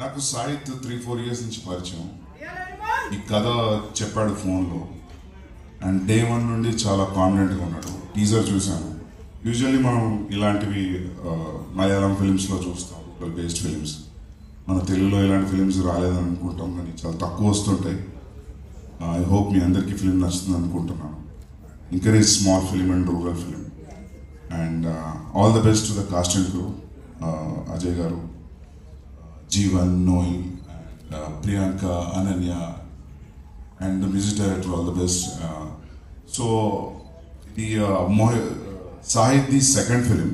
నాకు సాహిత్ 3-4 ఇయర్స్ నుంచి పరిచయం. ఈ కథ చెప్పాడు ఫోన్లో అండ్ డే 1 నుండి చాలా కాన్ఫిడెంట్గా ఉన్నాడు. టీజర్ చూశాను. యూజువల్లీ మనం ఇలాంటివి మలయాళం ఫిలిమ్స్లో చూస్తాం, లోకల్ బేస్డ్ ఫిలిమ్స్. మన తెలుగులో ఇలాంటి ఫిలిమ్స్ రాలేదని అనుకుంటాం, కానీ చాలా తక్కువ వస్తుంటాయి. ఐ హోప్ మీ అందరికీ ఫిలిం నచ్చుతుంది అనుకుంటున్నాను. Encourage small film and rural film. And all the best to the cast and crew. Ajay గారు, Jeevan, Noel, Priyanka, Ananya and the music director, all the best. So the Sahid's second film,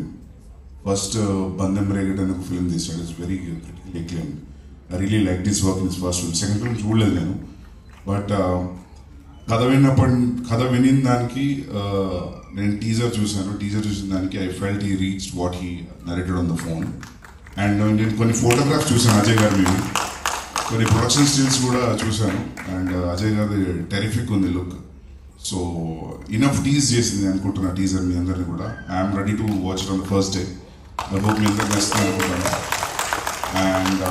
first Bandham Regate and the film this is very critically acclaimed. I really liked his work in his first film. Second film చూడలేదు నేను, but కథ వినిన దానికి నేను teaser చూసిన దానికి I felt he reached what he narrated on the phone. And నేను కొన్ని ఫోటోగ్రాఫ్స్ చూసాను అజయ్ గారు, మేము కొన్ని ప్రొడక్షన్ స్టిల్స్ కూడా చూశాను. అండ్ అజయ్ గారి టెరిఫిక్ ఉంది లుక్. సో ఇనఫ్ టీజ్ చేసింది అనుకుంటున్నా టీజర్ మీ అందరినీ కూడా. I'm ready to watch it on the first day. I hope మీ అందరికి నచ్చుతుంది అనుకుంటాను. And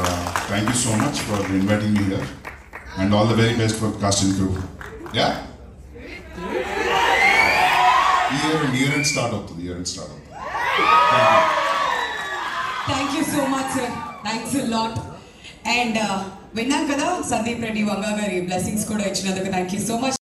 thank you so much for inviting మీ here and all the very best for cast and crew. Yeah, year end start అవుతుంది. Thank you so much sir, thanks a lot. And విన్నాం కదా, సందీప్ రెడ్డి వంగ గారి blessings కూడా ఇచ్చినందుకు thank you so much.